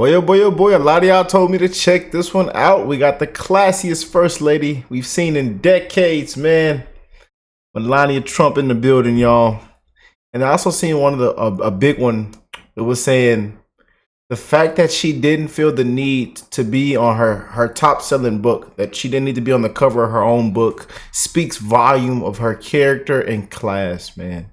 Boy, oh boy, oh boy, a lot of y'all told me to check this one out. We got the classiest first lady we've seen in decades, man. Melania Trump in the building, y'all. And I also seen one of a big one. It was saying the fact that she didn't feel the need to be on her top selling book, that she didn't need to be on the cover of her own book, speaks volume of her character and class, man.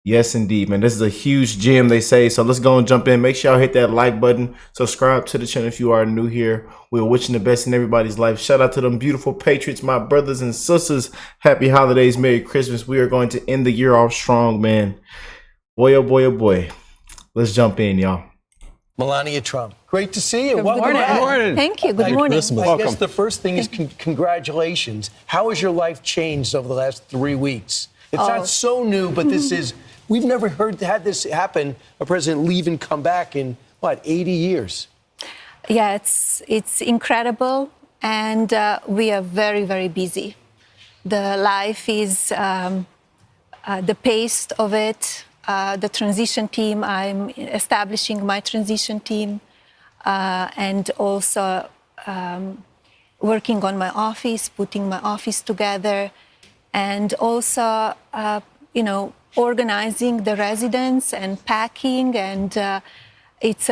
Yes, indeed, man. This is a huge gem, they say. So let's go and jump in. Make sure y'all hit that like button. Subscribe to the channel if you are new here. We're wishing the best in everybody's life. Shout out to them beautiful patriots, my brothers and sisters. Happy holidays, Merry Christmas. We are going to end the year off strong, man. Boy, oh boy, oh boy. Let's jump in, y'all. Melania Trump. Great to see you. Good morning. Thank you. Good morning. I guess the first thing is congratulations. How has your life changed over the last 3 weeks? It's not so new, but this is... We've never had this happen, a president leave and come back in, 80 years? Yeah, it's incredible, and we are very, very busy. The life is, the pace of it, the transition team, I'm establishing my transition team, and also working on my office, putting my office together, and also, organizing the residents and packing, and it's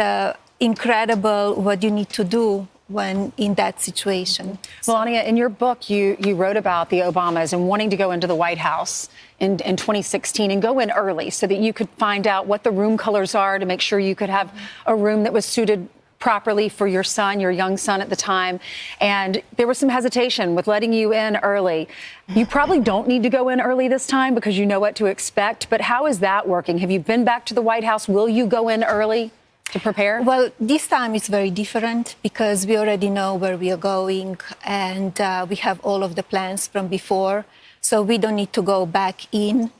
incredible what you need to do when in that situation. Melania, in your book, you wrote about the Obamas and wanting to go into the White House in 2016 and go in early so that you could find out what the room colors are to make sure you could have a room that was suited properly for your son, your young son at the time. And there was some hesitation with letting you in early. You probably don't need to go in early this time because you know what to expect. But how is that working? Have you been back to the White House? Will you go in early to prepare? Well, this time it's very different because we already know where we are going, and we have all of the plans from before. So we don't need to go back in.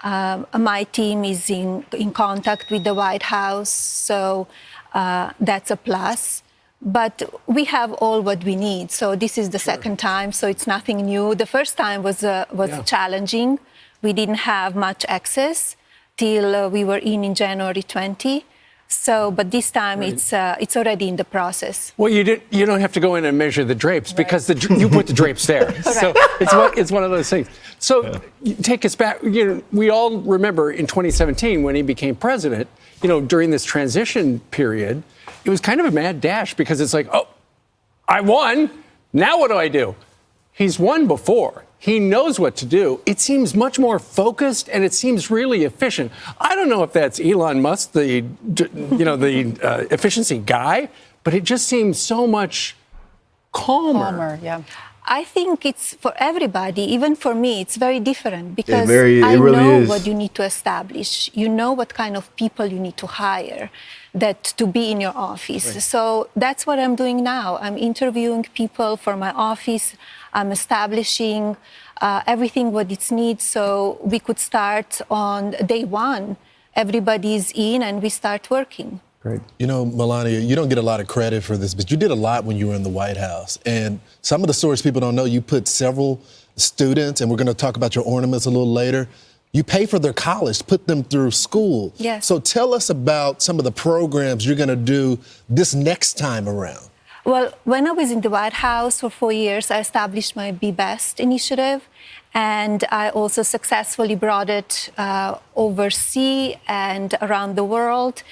My team is in contact with the White House. So that's a plus, but we have all what we need. So this is the second time, so it's nothing new. The first time was challenging. We didn't have much access till we were in January 20. So, but this time it's already in the process. Well, you don't have to go in and measure the drapes because you put the drapes there. So it's one of those things. So take us back. We all remember in 2017 when he became president. During this transition period, it was kind of a mad dash because it's like, oh, I won. Now what do I do? He's won before. He knows what to do. It seems much more focused and it seems really efficient. I don't know if that's Elon Musk, the efficiency guy, but it just seems so much calmer. Yeah. I think it's for everybody, even for me, it's very different because I know is. what you need to establish. You know what kind of people you need to hire to be in your office. Right. So that's what I'm doing now. I'm interviewing people for my office. I'm establishing everything what it needs so we could start on day one. Everybody's in and we start working. Great. Melania, you don't get a lot of credit for this, but you did a lot when you were in the White House. And some of the stories people don't know, you put several students, and we're going to talk about your ornaments a little later, you pay for their college, put them through school. Yes. So tell us about some of the programs you're going to do this next time around. Well, when I was in the White House for 4 years, I established my Be Best initiative. And I also successfully brought it overseas and around the world.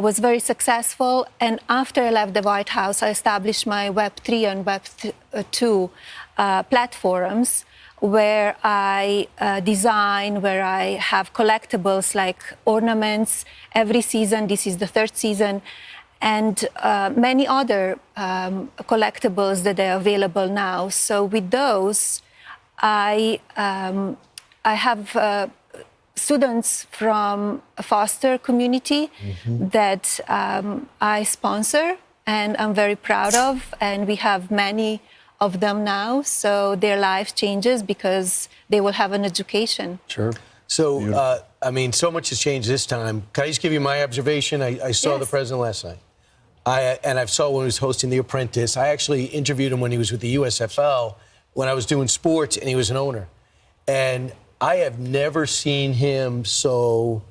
Was very successful. And after I left the White House, I established my Web3 and Web2 platforms where I design, where I have collectibles like ornaments every season. This is the third season. And many other collectibles that are available now. So with those, I have students from a foster community that I sponsor and I'm very proud of. And we have many of them now. So their life changes because they will have an education. Sure. So, so much has changed this time. Can I just give you my observation? I saw the president last night. I saw when he was hosting The Apprentice. I actually interviewed him when he was with the USFL, when I was doing sports, and he was an owner. And I have never seen him so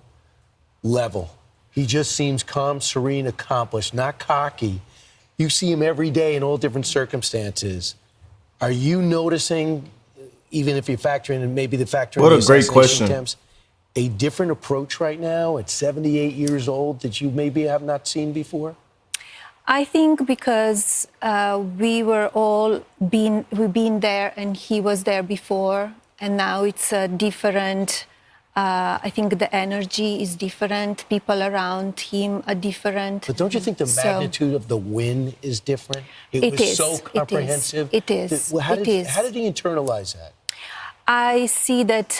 level. He just seems calm, serene, accomplished, not cocky. You see him every day in all different circumstances. Are you noticing, even if you factor in, and maybe the factor in What the a great assassination question. attempts, a different approach right now at 78 years old that you maybe have not seen before? I think because we've been there and he was there before, and now it's a different. I think the energy is different. People around him are different. But don't you think the magnitude of the win is different? It was is. so comprehensive. It is. How did he internalize that? I see that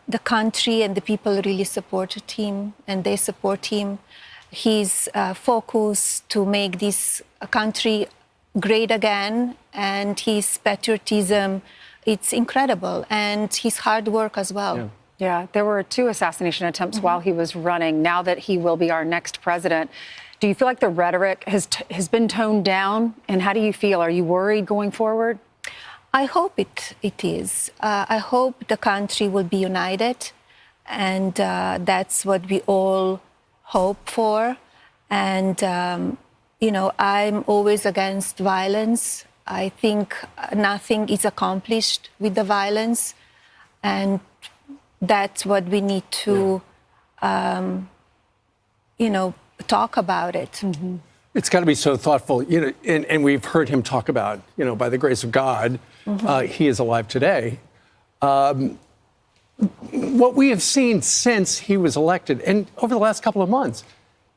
the country and the people really supported him, and they support him. His focus to make this country great again, and his patriotism, it's incredible, and his hard work as well. Yeah. Yeah, there were 2 assassination attempts while he was running. Now that he will be our next president, do you feel like the rhetoric has been toned down? And how do you feel? Are you worried going forward? I hope it is. I hope the country will be united, and that's what we all hope for. And, I'm always against violence. I think nothing is accomplished with the violence, and that's what we need to, talk about it. Mm-hmm. It's got to be so thoughtful, and we've heard him talk about, by the grace of God, he is alive today. What we have seen since he was elected, and over the last couple of months,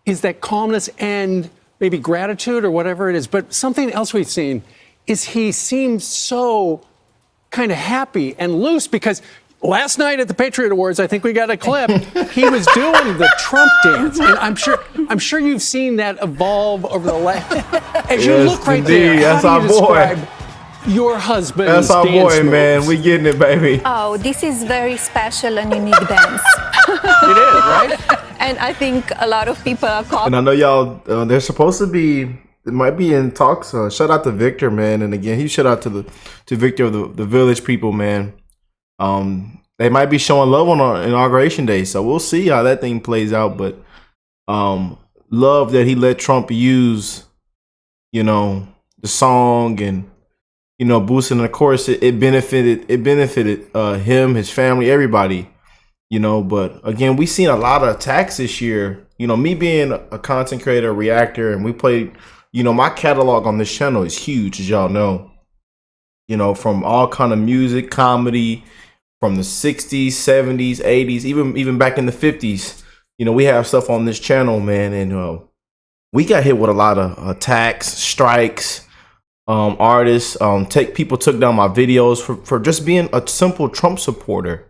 is that calmness and maybe gratitude or whatever it is. But something else we've seen is he seems so kind of happy and loose, because last night at the Patriot Awards, I think we got a clip, he was doing the Trump dance. And I'm sure you've seen that evolve over the last... As you look right there, That's how do you our boy. describe your husband's That's our dance boy, moves? man. We getting it, baby. Oh, this is very special and unique dance. It is, right? And I think a lot of people are caught. And I know y'all, they're supposed to be, it might be in talks. Shout out to Victor, man. And again, huge shout out to Victor of the Village people, man. They might be showing love on our inauguration day, so we'll see how that thing plays out. But love that he let Trump use, the song and boosting. And of course, it benefited him, his family, everybody. But again, we seen a lot of attacks this year. Me being a content creator, a reactor, and we played. My catalog on this channel is huge, as y'all know. From all kind of music, comedy. From the 60s, 70s, 80s, even back in the 50s, we have stuff on this channel, man, and we got hit with a lot of attacks, strikes, artists. People took down my videos for just being a simple Trump supporter,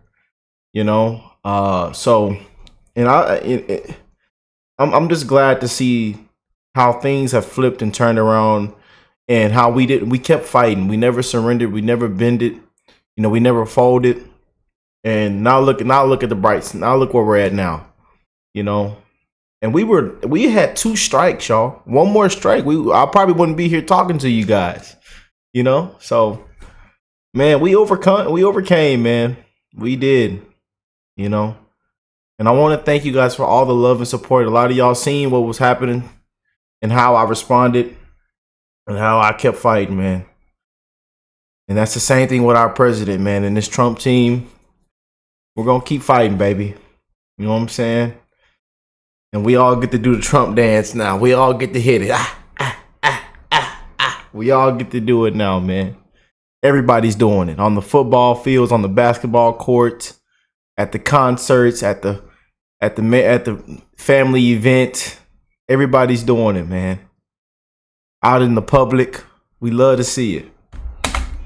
So, and I'm just glad to see how things have flipped and turned around, and how we kept fighting. We never surrendered. We never bended. We never folded. And now look at the brights. Now look where we're at now, And we had 2 strikes, y'all. One more strike, I probably wouldn't be here talking to you guys, So, man, we overcame, man. We did, And I want to thank you guys for all the love and support. A lot of y'all seen what was happening and how I responded and how I kept fighting, man. And that's the same thing with our president, man, and this Trump team. We're going to keep fighting, baby. You know what I'm saying? And we all get to do the Trump dance now. We all get to hit it. We all get to do it now, man. Everybody's doing it. On the football fields, on the basketball courts, at the concerts, at the family event. Everybody's doing it, man. Out in the public. We love to see it.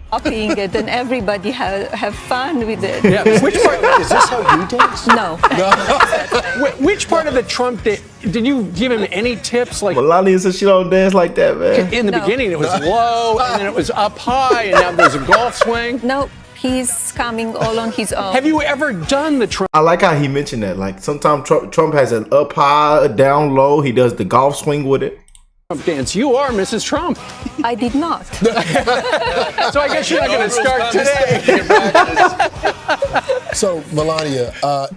Copying it, and everybody have fun with it. Yeah. Which part Is this how you dance? No. Which part of the Trump did you give him any tips? Like Melania said she don't dance like that, man. in the beginning, it was low, and then it was up high, and now there's a golf swing. No, he's coming all on his own. Have you ever done the Trump? I like how he mentioned that. Like sometimes Trump has an up high, a down low. He does the golf swing with it. Trump dance. You are Mrs. Trump. I did not. So I guess you're not going to start today. So, Melania,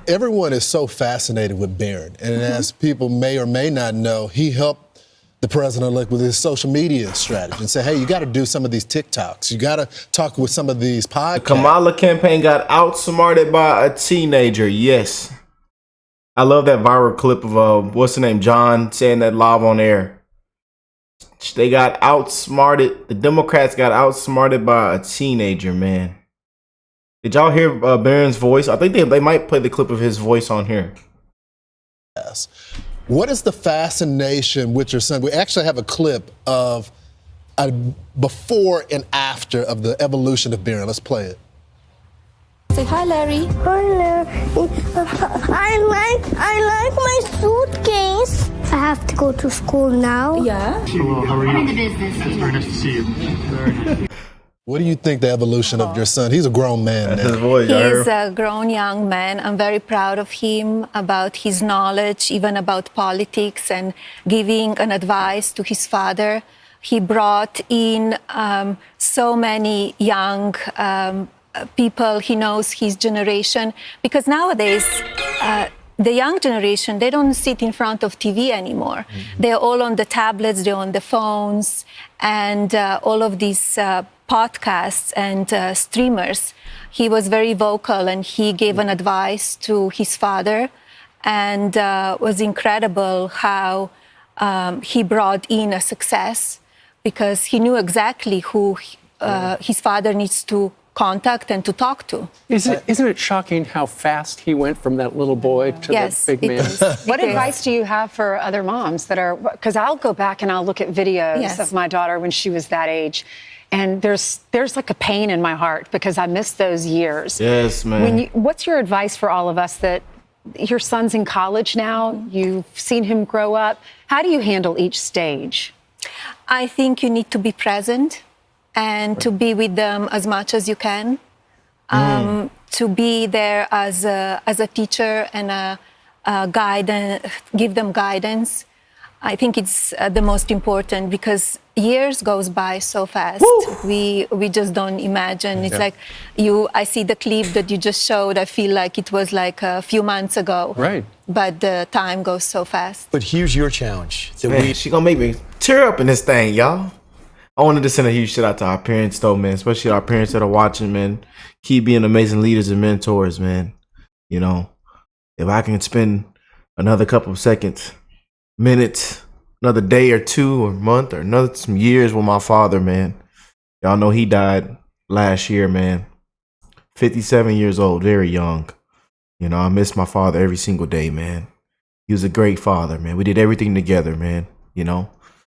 everyone is so fascinated with Barron. And as people may or may not know, he helped the president-elect with his social media strategy and say, hey, you got to do some of these TikToks. You got to talk with some of these podcasts. The Kamala campaign got outsmarted by a teenager, yes. I love that viral clip of, what's the name, John saying that live on air. They got outsmarted. The Democrats got outsmarted by a teenager, man. Did y'all hear Barron's voice? I think they might play the clip of his voice on here. Yes. What is the fascination with your son? We actually have a clip of a before and after of the evolution of Barron. Let's play it. Say hi, Larry. Hi, Larry. I like my suitcase. I have to go to school now. Yeah. Hello, how are you? I'm in the business. It's very nice to see you. Very nice. What do you think the evolution of your son? He's a grown man now. His voice, He's a grown young man. I'm very proud of him, about his knowledge, even about politics, and giving an advice to his father. He brought in so many young people. He knows his generation, because nowadays the young generation, they don't sit in front of TV anymore. They're all on the tablets, they're on the phones, and all of these podcasts and streamers. He was very vocal, and he gave an advice to his father, and was incredible how he brought in a success, because he knew exactly who his father needs to contact and to talk to. Isn't it shocking how fast he went from that little boy to Yes, the big man? What advice do you have for other moms that are, because I'll go back and I'll look at videos Yes. of my daughter when she was that age, and there's like a pain in my heart because I missed those years. Yes, man. What's your advice for all of us that your son's in college now, you've seen him grow up, how do you handle each stage? I think you need to be present and to be with them as much as you can. To be there as a teacher and a guide, give them guidance. I think it's the most important, because years goes by so fast. We just don't imagine. It's like I see the clip that you just showed. I feel like it was like a few months ago. Right. But the time goes so fast. But here's your challenge. Man, she gonna make me tear up in this thing, y'all. I wanted to send a huge shout out to our parents, though, man. Especially our parents that are watching, man. Keep being amazing leaders and mentors, man. You know, if I can spend another couple of seconds, minutes, another day or two or month or some years with my father, man. Y'all know he died last year, man. 57 years old, very young. You know, I miss my father every single day, man. He was a great father, man. We did everything together, man. You know.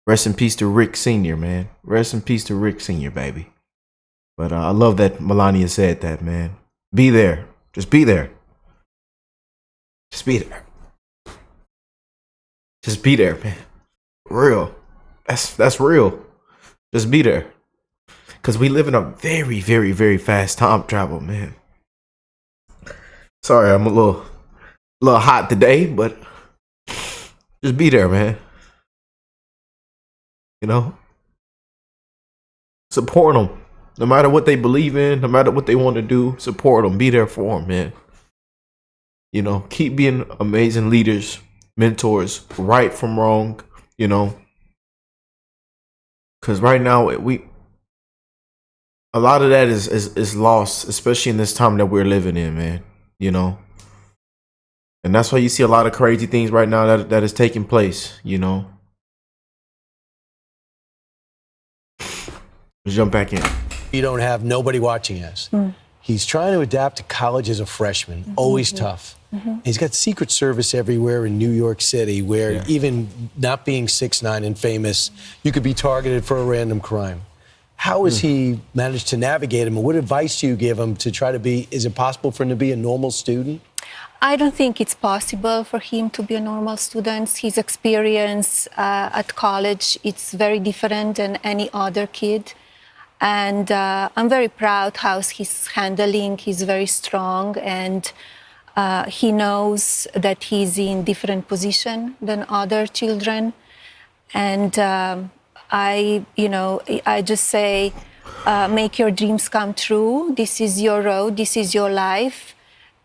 Rest in peace to Rick Sr., man. Rest in peace to Rick Sr., baby. But I love that Melania said that, man. Be there. Just be there. Just be there. Just be there, man. Real. That's real. Just be there. Because we live in a very, very, very fast time travel, man. Sorry, I'm a little hot today, but just be there, man. You know, support them. No matter what they believe in, no matter what they want to do, support them. Be there for them, man. You know, keep being amazing leaders, mentors, right from wrong, you know. Because right now, a lot of that is lost, especially in this time that we're living in, man. You know. And that's why you see a lot of crazy things right now that is taking place, you know. Jump back in. You don't have nobody watching us. He's trying to adapt to college as a freshman, always tough. He's got Secret Service everywhere in New York City, where even not being 6'9" and famous, you could be targeted for a random crime. How has he managed to navigate him, and what advice do you give him to try to be, is it possible for him to be a normal student? I don't think it's possible for him to be a normal student. His experience at college, it's very different than any other kid. And I'm very proud how he's handling. He's very strong, and he knows that he's in different position than other children. And I just say, make your dreams come true. This is your road. This is your life.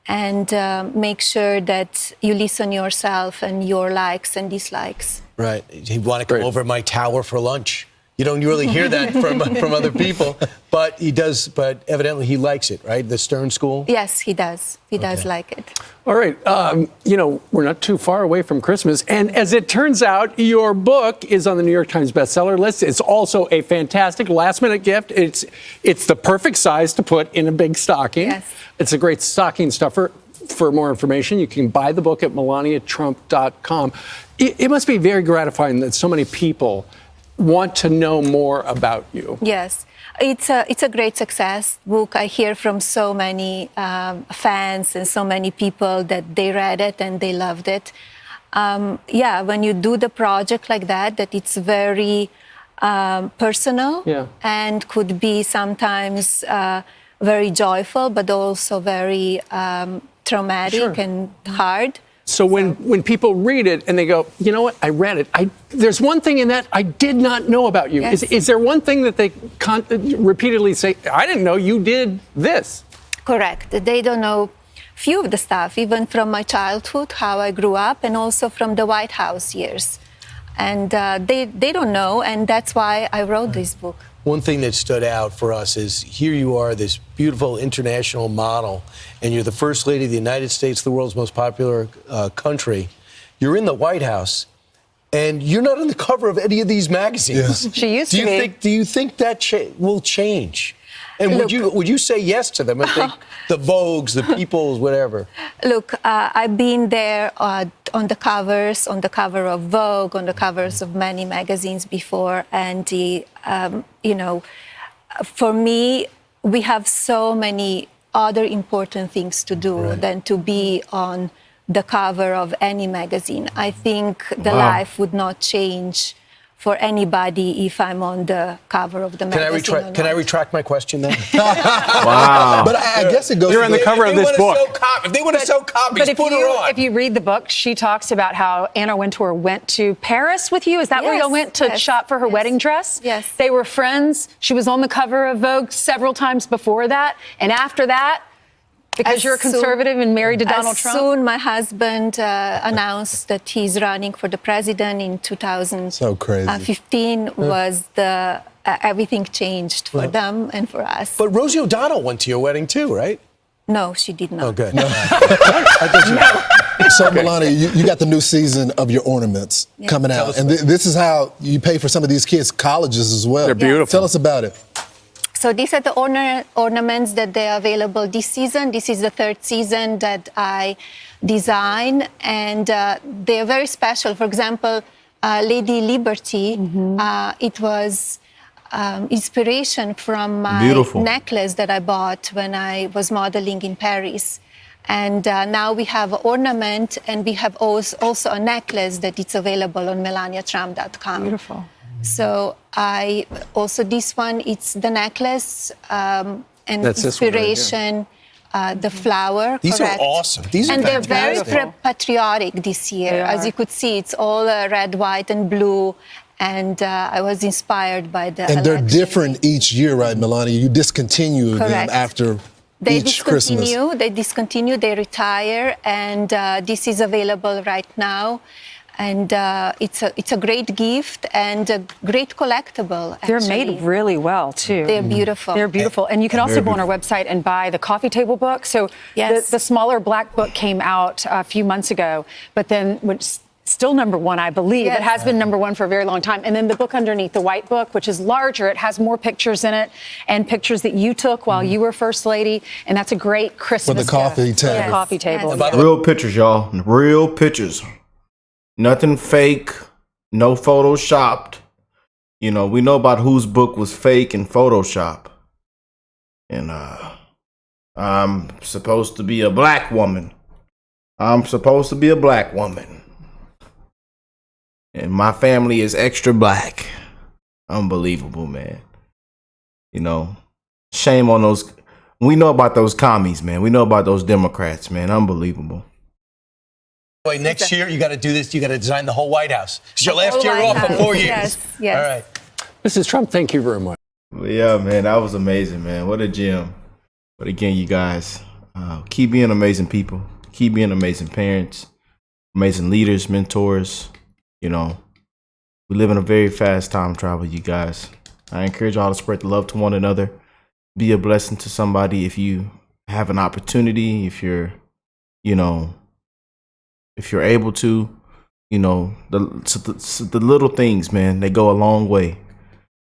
And make sure that you listen yourself and your likes and dislikes. Right. You want to come over my tower for lunch. You don't really hear that from other people, but he does. But evidently he likes it, right? The Stern School. Yes, he does. He does like it. All right. We're not too far away from Christmas. And as it turns out, your book is on the New York Times bestseller list. It's also a fantastic last-minute gift. It's the perfect size to put in a big stocking. Yes. It's a great stocking stuffer. For more information, you can buy the book at melaniatrump.com. It must be very gratifying that so many people want to know more about you. Yes, it's a great success book. I hear from so many fans and so many people that they read it and they loved it. When you do the project like that it's very personal and could be sometimes very joyful, but also very traumatic and hard. So when people read it and they go, you know what, I read it. There's one thing in that I did not know about you. Yes. Is there one thing that they repeatedly say, I didn't know you did this? Correct. They don't know few of the stuff, even from my childhood, how I grew up, and also from the White House years. And they don't know, and that's why I wrote this book. One thing that stood out for us is here you are, this beautiful international model, and you're the First Lady of the United States, the world's most popular country. You're in the White House, and you're not on the cover of any of these magazines. She used to be. Do you think that will change? And would you say yes to them? I think the Vogues, the Peoples, whatever. Look, I've been there on the cover of Vogue, on the covers of many magazines before, and for me, we have so many other important things to do than to be on the cover of any magazine. I think the life would not change for anybody if I'm on the cover of the magazine. Can I retract my question then? Wow. But I guess it goes. You're on the cover of this book. If they want to sell copies, But put her on. if you read the book, she talks about how Anna Wintour went to Paris with you. Is that where y'all went to shop for her wedding dress? Yes. They were friends. She was on the cover of Vogue several times before that. And after that, because you're a conservative and married to Donald Trump? Soon my husband announced that he's running for the president in 2015. So crazy. Was everything changed for them and for us. But Rosie O'Donnell went to your wedding too, right? No, she did not. Oh, good. No. So, Melania, you got the new season of your ornaments coming out. And this is how you pay for some of these kids' colleges as well. They're beautiful. Tell us about it. So these are the ornaments that they are available this season. This is the third season that I design, and they are very special. For example, Lady Liberty, it was inspiration from my necklace that I bought when I was modeling in Paris. And now we have an ornament, and we have also a necklace that it's available on melaniatrump.com. Beautiful. So this one, it's the necklace and That's inspiration, the flower. These correct. are awesome. These are and they're fantastic. very patriotic this year. As you could see, it's all red, white, and blue. And I was inspired by the And they're election. different each year, right, Melania? You discontinue them after each Christmas. They discontinue, they retire, and this is available right now. And it's a great gift and a great collectible. They're made really well, too. They're beautiful. They're beautiful. And you can also go on our website and buy the coffee table book. So the smaller black book came out a few months ago, but then still number one, I believe. It has been number one for a very long time. And then the book underneath, the white book, which is larger, it has more pictures in it and pictures that you took while you were First Lady. And that's a great Christmas For the coffee gift. table. For the coffee table. Yes. Real pictures, y'all. Real pictures. Nothing fake. No photoshopped. You know, we know about whose book was fake and Photoshop. And I'm supposed to be a black woman. I'm supposed to be a black woman. And my family is extra black. Unbelievable, man. You know, shame on those. We know about those commies, man. We know about those Democrats, man. Unbelievable. Wait, next year you got to do this. You got to design the whole White House. It's your last whole year White off for House. 4 years. Yes. All right. Mrs. Trump, thank you very much. Yeah, man, that was amazing, man. What a gem. But again, you guys, keep being amazing people. Keep being amazing parents, amazing leaders, mentors. You know, we live in a very fast time travel, you guys. I encourage y'all to spread the love to one another. Be a blessing to somebody if you have an opportunity, if you're, you know, if you're able to, you know, the little things, man, they go a long way.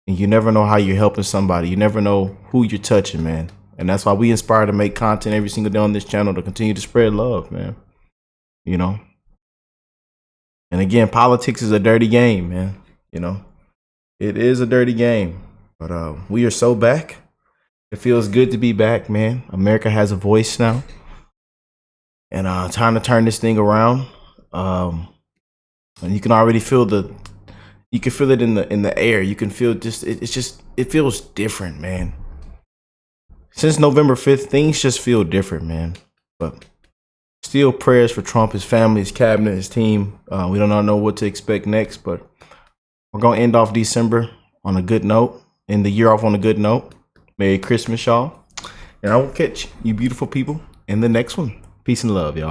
And you never know how you're helping somebody. You never know who you're touching, man. And that's why we inspire to make content every single day on this channel to continue to spread love, man. You know? And again, politics is a dirty game, man. You know? It is a dirty game. But we are so back. It feels good to be back, man. America has a voice now. And time to turn this thing around. And you can already feel you can feel it in the air. You can feel it feels different, man. Since November 5th, things just feel different, man. But still prayers for Trump, his family, his cabinet, his team. We do not know what to expect next, but we're going to end off December on a good note. End the year off on a good note. Merry Christmas, y'all. And I will catch you beautiful people in the next one. Peace and love, y'all.